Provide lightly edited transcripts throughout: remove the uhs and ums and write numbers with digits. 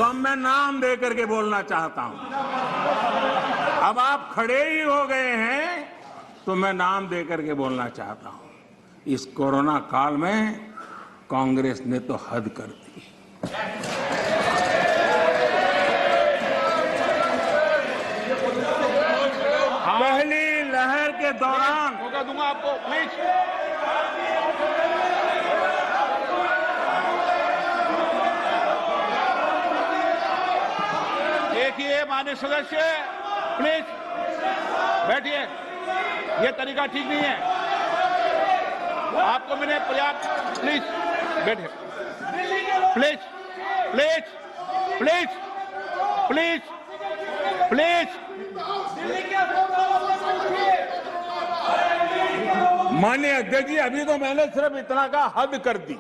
अब मैं नाम दे करके बोलना चाहता हूं। अब आप खड़े ही हो गए हैं तो मैं नाम दे करके बोलना चाहता हूं। इस कोरोना काल में कांग्रेस ने तो हद कर दी। पहली लहर के दौरान मौका दूंगा आपको, प्लीज। देखिए माननीय सदस्य, प्लीज बैठिए, ये तरीका ठीक नहीं है। आपको मैंने पर्याप्त, प्लीज बैठिए, please please please please please. माननीय अध्यक्ष जी, अभी तो मैंने सिर्फ इतना का हद कर दी।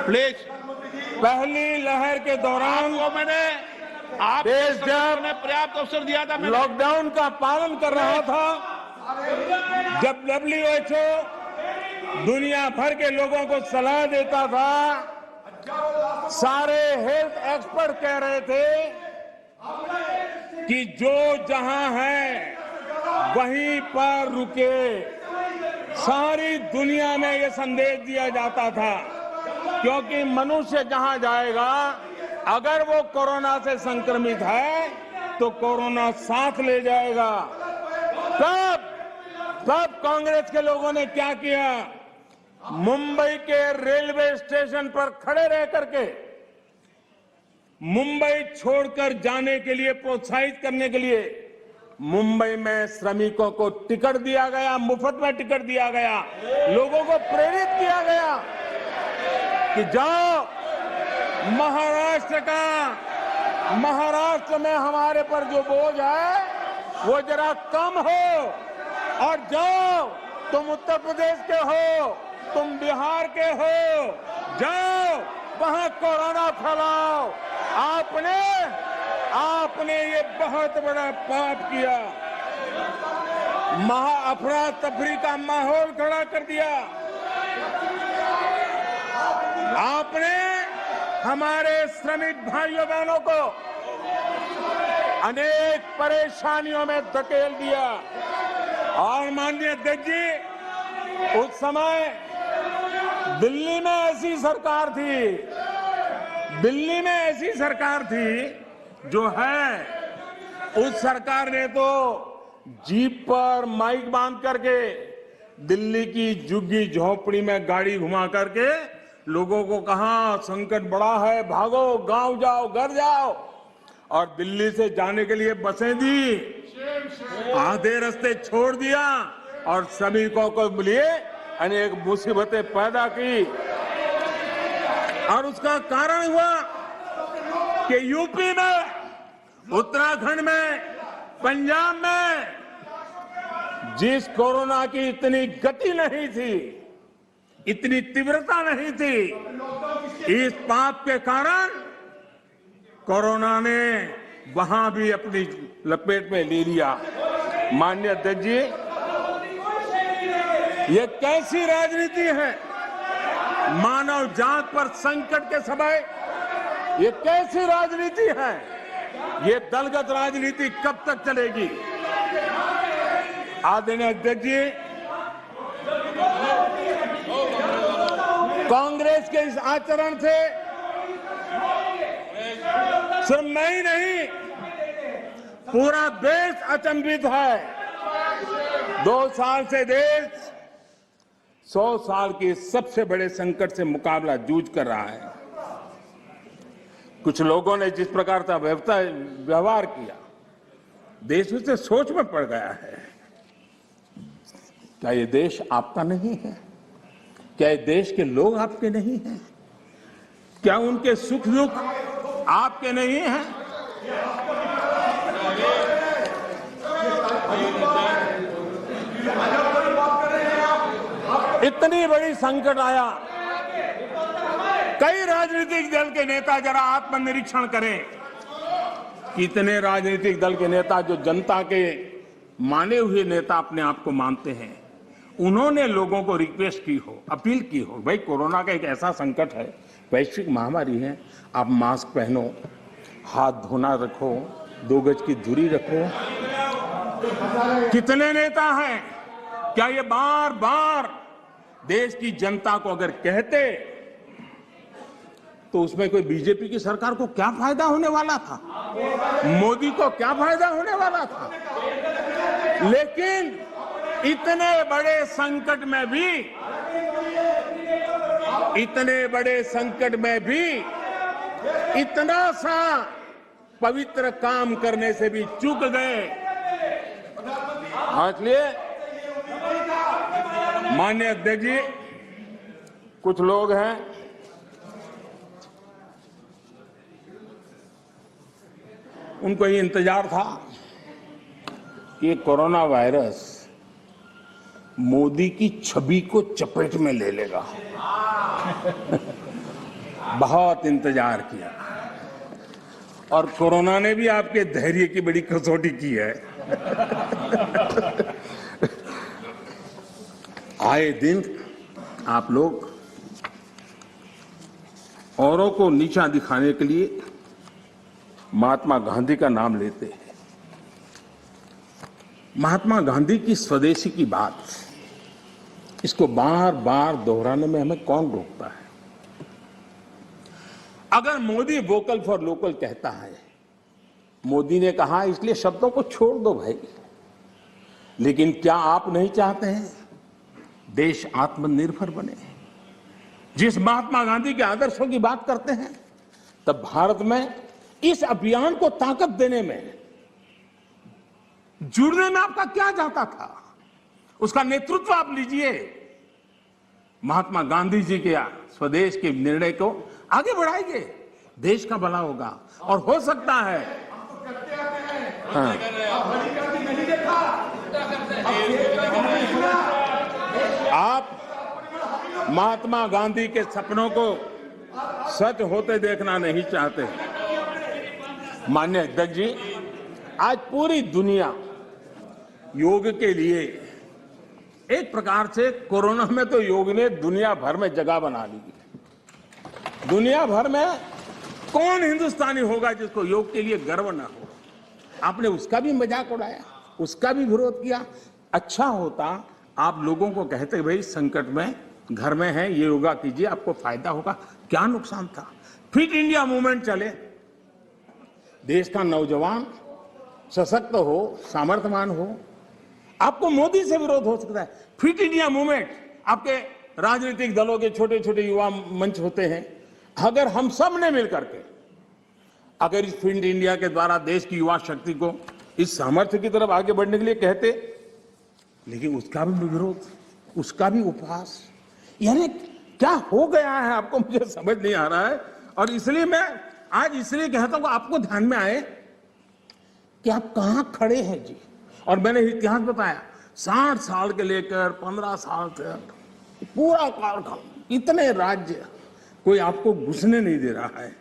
प्लीज। पहली लहर के दौरान आपको मैंने देश जब पर्याप्त अवसर दिया था, लॉकडाउन का पालन कर रहा था, जब WHO दुनिया भर के लोगों को सलाह देता था, सारे हेल्थ एक्सपर्ट कह रहे थे कि जो जहां है वहीं पर रुके। सारी दुनिया में यह संदेश दिया जाता था, क्योंकि मनुष्य जहां जाएगा, अगर वो कोरोना से संक्रमित है तो कोरोना साथ ले जाएगा। तब कांग्रेस के लोगों ने क्या किया? मुंबई के रेलवे स्टेशन पर खड़े रह करके मुंबई छोड़कर जाने के लिए प्रोत्साहित करने के लिए मुंबई में श्रमिकों को टिकट दिया गया, मुफ्त में टिकट दिया गया, लोगों को प्रेरित किया गया कि जाओ महाराष्ट्र में हमारे पर जो बोझ है वो जरा कम हो, और जाओ तुम उत्तर प्रदेश के हो, तुम बिहार के हो, जाओ वहां कोरोना फैलाओ। आपने ये बहुत बड़ा पाप किया, अफरा तफरी का माहौल खड़ा कर दिया। आपने हमारे श्रमिक भाइयों बहनों को अनेक परेशानियों में धकेल दिया। और माननीय अध्यक्ष जी, उस समय दिल्ली में ऐसी सरकार थी जो है, उस सरकार ने तो जीप पर माइक बांध करके दिल्ली की झुग्गी झोपड़ी में गाड़ी घुमा करके लोगों को कहा संकट बड़ा है, भागो, गांव जाओ, घर जाओ, और दिल्ली से जाने के लिए बसें दी, आधे रास्ते छोड़ दिया और श्रमिकों को लिए अनेक मुसीबतें पैदा की। और उसका कारण हुआ कि यूपी में, उत्तराखंड में, पंजाब में जिस कोरोना की इतनी गति नहीं थी, इतनी तीव्रता नहीं थी, इस पाप के कारण कोरोना ने वहां भी अपनी लपेट में ले लिया। माननीय अध्यक्ष जी, ये कैसी राजनीति है? मानव जात पर संकट के समय ये कैसी राजनीति है? ये दलगत राजनीति कब तक चलेगी? आदरणीय अध्यक्ष जी, कांग्रेस के इस आचरण से सिर्फ मैं ही नहीं, पूरा देश अचंभित है। 2 साल से देश 100 साल के सबसे बड़े संकट से मुकाबला जूझ कर रहा है। कुछ लोगों ने जिस प्रकार का व्यवहार किया, देश उससे सोच में पड़ गया है। क्या ये देश आपका नहीं है? क्या ये देश के लोग आपके नहीं हैं? क्या उनके सुख दुख आपके नहीं हैं? इतनी बड़ी संकट आया, कई राजनीतिक दल के नेता जरा आत्मनिरीक्षण करें। कितने राजनीतिक दल के नेता जो जनता के माने हुए नेता अपने आप को मानते हैं, उन्होंने लोगों को रिक्वेस्ट की हो, अपील की हो, भाई कोरोना का एक ऐसा संकट है, वैश्विक महामारी है, आप मास्क पहनो, हाथ धोना रखो, 2 गज की दूरी रखो। कितने नेता हैं, क्या ये बार बार देश की जनता को अगर कहते तो उसमें कोई बीजेपी की सरकार को क्या फायदा होने वाला था, मोदी को क्या फायदा होने वाला था। लेकिन इतने बड़े संकट में भी इतना सा पवित्र काम करने से भी चूक गए। इसलिए माननीय अध्यक्ष जी, कुछ लोग हैं उनको ये इंतजार था कि कोरोना वायरस मोदी की छवि को चपेट में ले लेगा। बहुत इंतजार किया और कोरोना ने भी आपके धैर्य की बड़ी कसौटी की है। आए दिन आप लोग औरों को नीचा दिखाने के लिए महात्मा गांधी का नाम लेते हैं। महात्मा गांधी की स्वदेशी की बात, इसको बार बार दोहराने में हमें कौन रोकता है। अगर मोदी वोकल फॉर लोकल कहता है, मोदी ने कहा इसलिए शब्दों को छोड़ दो भाई, लेकिन क्या आप नहीं चाहते हैं देश आत्मनिर्भर बने। जिस महात्मा गांधी के आदर्शों की बात करते हैं, तब भारत में इस अभियान को ताकत देने में, जुड़ने में आपका क्या जाता था। उसका नेतृत्व आप लीजिए, महात्मा गांधी जी के स्वदेश के निर्णय को आगे बढ़ाइए, देश का भला होगा। और हो सकता है आप महात्मा गांधी के सपनों को सच होते देखना नहीं चाहते। माननीय अध्यक्ष जी, आज पूरी दुनिया योग के लिए, एक प्रकार से कोरोना में तो योग ने दुनिया भर में जगह बना ली। दुनिया भर में कौन हिंदुस्तानी होगा जिसको योग के लिए गर्व ना हो। आपने उसका भी मजाक उड़ाया, उसका भी विरोध किया। अच्छा होता आप लोगों को कहते भाई संकट में घर में है, ये योगा कीजिए, आपको फायदा होगा। क्या नुकसान था। फिट इंडिया मूवमेंट चले, देश का नौजवान सशक्त हो, सामर्थ्यवान हो। आपको मोदी से विरोध हो सकता है। फिट इंडिया मूवमेंट, आपके राजनीतिक दलों के छोटे छोटे युवा मंच होते हैं। अगर हम सब ने मिलकर के अगर इस फिट इंडिया के द्वारा देश की युवा शक्ति को इस सामर्थ्य की तरफ आगे बढ़ने के लिए कहते, लेकिन उसका भी विरोध, उसका भी उपहास, यानी क्या हो गया है आपको मुझे समझ नहीं आ रहा है। और इसलिए मैं आज इसलिए कहता हूं आपको ध्यान में आए कि आप कहां खड़े हैं जी। और मैंने इतिहास बताया, 60 साल के लेकर 15 साल तक पूरा कालखंड, इतने राज्य, कोई आपको घुसने नहीं दे रहा है।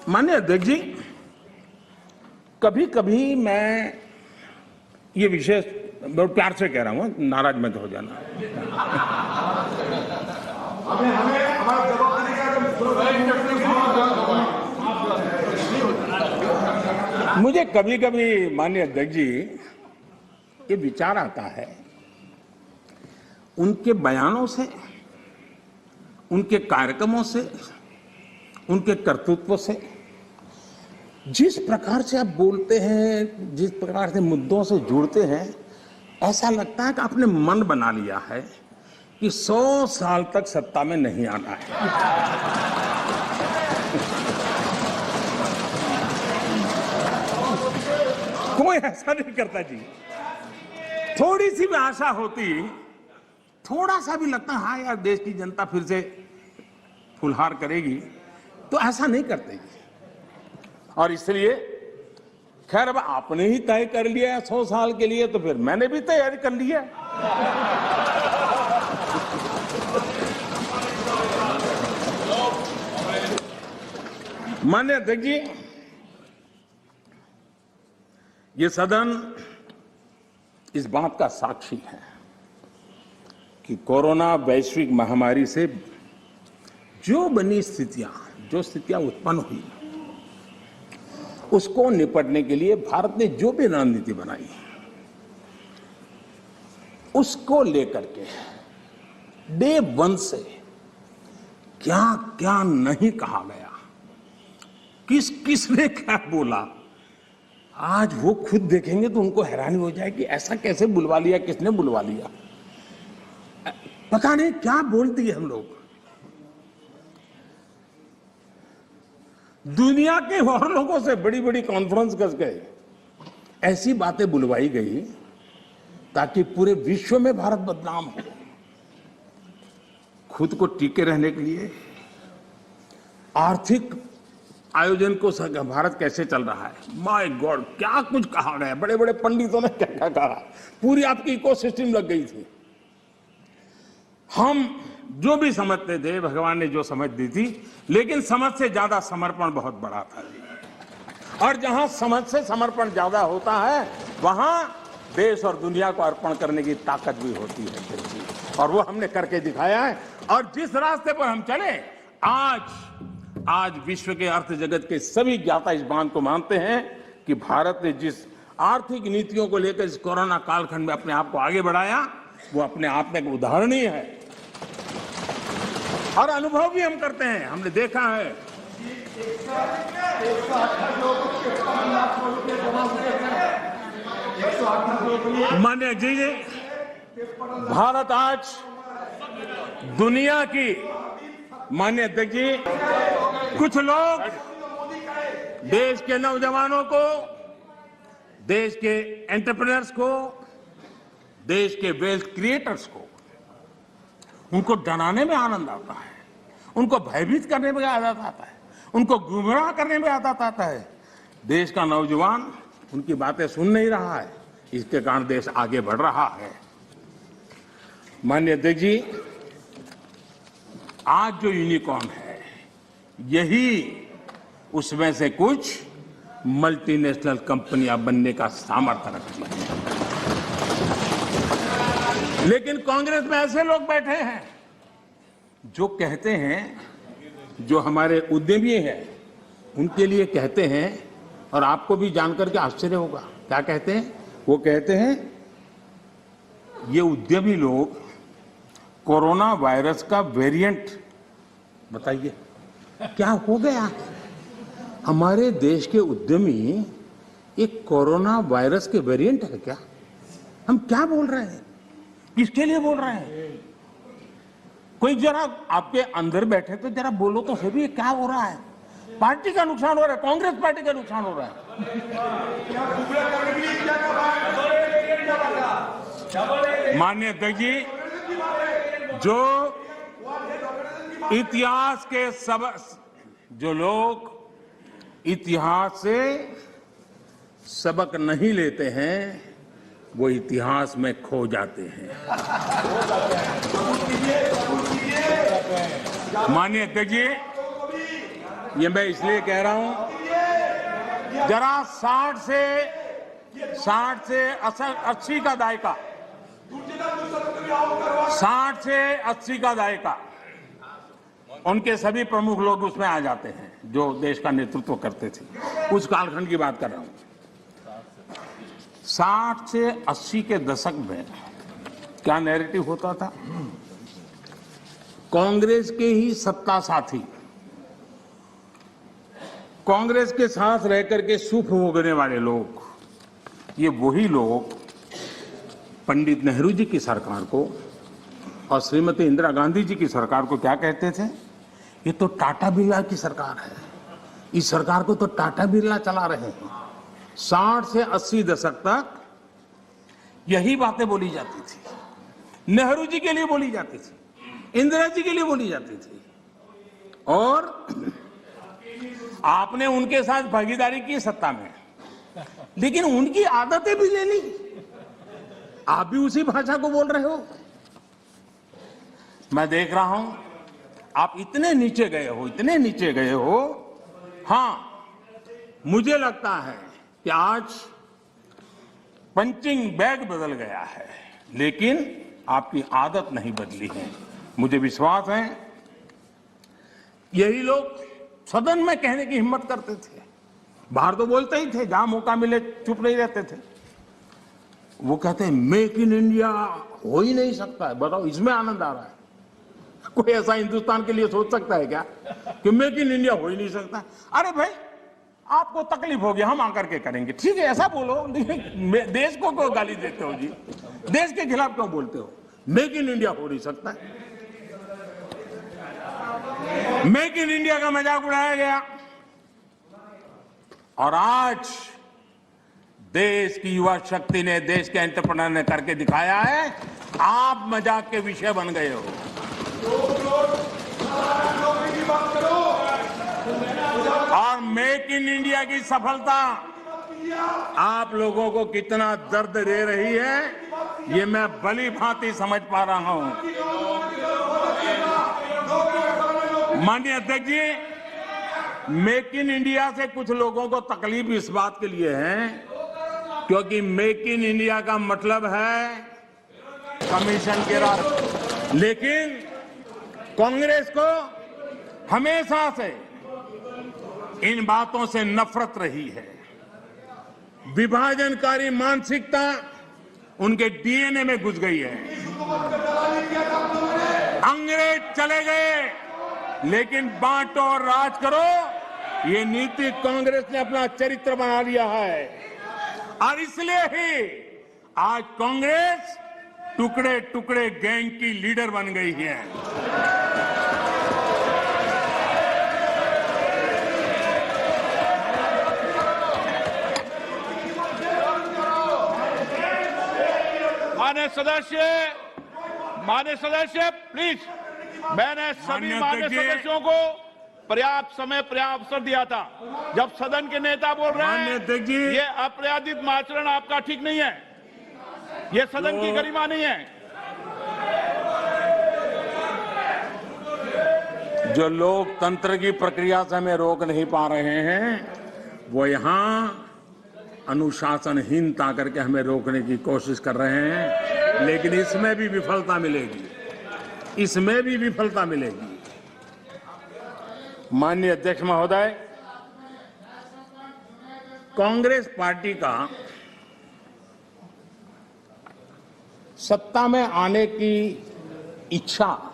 माननीय अध्यक्ष जी, कभी कभी मैं ये विशेष बहुत प्यार से कह रहा हूं, नाराज मत हो जाना। मुझे कभी कभी माननीय अध्यक्ष जी ये विचार आता है, उनके बयानों से, उनके कार्यक्रमों से, उनके कर्तृत्व से, जिस प्रकार से आप बोलते हैं, जिस प्रकार से मुद्दों से जुड़ते हैं, ऐसा लगता है कि आपने मन बना लिया है कि 100 साल तक सत्ता में नहीं आना है। कोई ऐसा नहीं करता जी। थोड़ी सी भी आशा होती, थोड़ा सा भी लगता है हाँ यार देश की जनता फिर से फुलहार करेगी, तो ऐसा नहीं करते जी। और इसलिए खैर अब आपने ही तय कर लिया है 100 साल के लिए, तो फिर मैंने भी तैयारी कर ली है। माननीय अध्यक्ष जी, ये सदन इस बात का साक्षी है कि कोरोना वैश्विक महामारी से जो बनी स्थितियां, जो स्थितियां उत्पन्न हुई, उसको निपटने के लिए भारत ने जो भी रणनीति बनाई, उसको लेकर के डे वन से क्या क्या नहीं कहा गया, किस किसने क्या बोला, आज वो खुद देखेंगे तो उनको हैरानी हो जाएगी, ऐसा कैसे बुलवा लिया, किसने बुलवा लिया, पता नहीं क्या बोल दिए हम लोग। दुनिया के और लोगों से बड़ी बड़ी कॉन्फ्रेंस कर गए, ऐसी बातें बुलवाई गई ताकि पूरे विश्व में भारत बदनाम हो। खुद को टिके रहने के लिए आर्थिक आयोजन को भारत कैसे चल रहा है, माय गॉड, क्या कुछ कहा गया, बड़े बड़े पंडितों ने क्या क्या कहा, पूरी आपकी इकोसिस्टम लग गई थी। हम जो भी समझते थे, भगवान ने जो समझ दी थी, लेकिन समझ से ज्यादा समर्पण बहुत बड़ा था जी। और जहां समझ से समर्पण ज्यादा होता है, वहां देश और दुनिया को अर्पण करने की ताकत भी होती है, और वो हमने करके दिखाया है। और जिस रास्ते पर हम चले, आज विश्व के अर्थ जगत के सभी ज्ञाता इस बात को मानते हैं कि भारत ने जिस आर्थिक नीतियों को लेकर इस कोरोना कालखंड में अपने आप को आगे बढ़ाया, वो अपने आप में एक उदाहरणीय है। और अनुभव भी हम करते हैं, हमने देखा है। मान्य जी, भारत आज दुनिया की, मान्य अध्यक्ष जी, कुछ लोग देश के नौजवानों को, देश के एंटरप्रेन्योर्स को, देश के वेल्थ क्रिएटर्स को, उनको डराने में आनंद आता है, उनको भयभीत करने में आनंद आता है, उनको गुमराह करने में आनंद आता है। देश का नौजवान उनकी बातें सुन नहीं रहा है, इसके कारण देश आगे बढ़ रहा है। माननीय अध्यक्ष जी, आज जो यूनिकॉर्न है, यही उसमें से कुछ मल्टीनेशनल कंपनियां बनने का सामर्थ्य रखती है। लेकिन कांग्रेस में ऐसे लोग बैठे हैं जो कहते हैं, जो हमारे उद्यमी हैं, उनके लिए कहते हैं, और आपको भी जानकर के आश्चर्य होगा, क्या कहते हैं? वो कहते हैं ये उद्यमी लोग कोरोना वायरस का वेरिएंट, बताइए क्या हो गया, हमारे देश के उद्यमी एक कोरोना वायरस के वेरिएंट है क्या? हम क्या बोल रहे हैं, किसके लिए बोल रहे हैं? कोई जरा आपके अंदर बैठे तो जरा बोलो तो सही, क्या हो रहा है? पार्टी का नुकसान हो रहा है, कांग्रेस पार्टी का नुकसान हो रहा है। माननीय अध्यक्ष जी, जो इतिहास के जो लोग इतिहास से सबक नहीं लेते हैं, वो इतिहास में खो जाते हैं। माननीय अध्यक्ष जी, ये मैं इसलिए कह रहा हूं, जरा 60 से 80 का दायका, 60 से 80 का दायका, उनके सभी प्रमुख लोग उसमें आ जाते हैं जो देश का नेतृत्व करते थे, उस कालखंड की बात कर रहा हूं। 60 से 80 के दशक में क्या नैरेटिव होता था? कांग्रेस के ही सत्ता साथी, कांग्रेस के साथ रहकर के सुख भोगने वाले लोग, ये वही लोग पंडित नेहरू जी की सरकार को और श्रीमती इंदिरा गांधी जी की सरकार को क्या कहते थे? ये तो टाटा बिरला की सरकार है, इस सरकार को तो टाटा बिरला चला रहे हैं। 60 से 80 दशक तक यही बातें बोली जाती थी, नेहरू जी के लिए बोली जाती थी, इंदिरा जी के लिए बोली जाती थी, और आपने उनके साथ भागीदारी की सत्ता में, लेकिन उनकी आदतें भी ले ली, आप भी उसी भाषा को बोल रहे हो। मैं देख रहा हूं आप इतने नीचे गए हो, इतने नीचे गए हो। हां, मुझे लगता है कि आज पंचिंग बैग बदल गया है, लेकिन आपकी आदत नहीं बदली है। मुझे विश्वास है यही लोग सदन में कहने की हिम्मत करते थे, बाहर तो बोलते ही थे, जहां मौका मिले चुप नहीं रहते थे। वो कहते हैं मेक इन इंडिया हो ही नहीं सकता है। बताओ, इसमें आनंद आ रहा है? कोई ऐसा हिंदुस्तान के लिए सोच सकता है क्या कि मेक इन इंडिया हो ही नहीं सकता? अरे भाई, आपको तकलीफ होगी, हम आकर के करेंगे, ठीक है, ऐसा बोलो, लेकिन देश को क्यों गाली देते हो जी? देश के खिलाफ क्यों बोलते हो? मेक इन इंडिया हो नहीं सकता है। मेक इन इंडिया का मजाक उड़ाया गया और आज देश की युवा शक्ति ने, देश के एंटरप्रेन्योर ने करके दिखाया है। आप मजाक के विषय बन गए हो। और मेक इन इंडिया की सफलता आप लोगों को कितना दर्द दे रही है, ये मैं भली भांति समझ पा रहा हूं। माननीय अध्यक्ष जी, मेक इन इंडिया से कुछ लोगों को तकलीफ इस बात के लिए है क्योंकि मेक इन इंडिया का मतलब है कमीशन के राज। लेकिन कांग्रेस को हमेशा से इन बातों से नफरत रही है। विभाजनकारी मानसिकता उनके डीएनए में घुस गई है। अंग्रेज चले गए, लेकिन बांटो और राज करो, ये नीति कांग्रेस ने अपना चरित्र बना लिया है। और इसलिए ही आज कांग्रेस टुकड़े टुकड़े गैंग की लीडर बन गई है। माननीय सदस्य प्लीज, मैंने सभी माननीय सदस्यों को पर्याप्त समय, पर्याप्त अवसर दिया था। जब सदन के नेता बोल रहे हैं ये अपराधिक आचरण आपका ठीक नहीं है, ये सदन की गरिमा नहीं है। जो लोकतंत्र की प्रक्रिया से हमें रोक नहीं पा रहे हैं, वो यहां अनुशासनहीनता करके हमें रोकने की कोशिश कर रहे हैं, लेकिन इसमें भी विफलता मिलेगी, इसमें भी विफलता मिलेगी। माननीय अध्यक्ष महोदय, कांग्रेस पार्टी का सत्ता में आने की इच्छा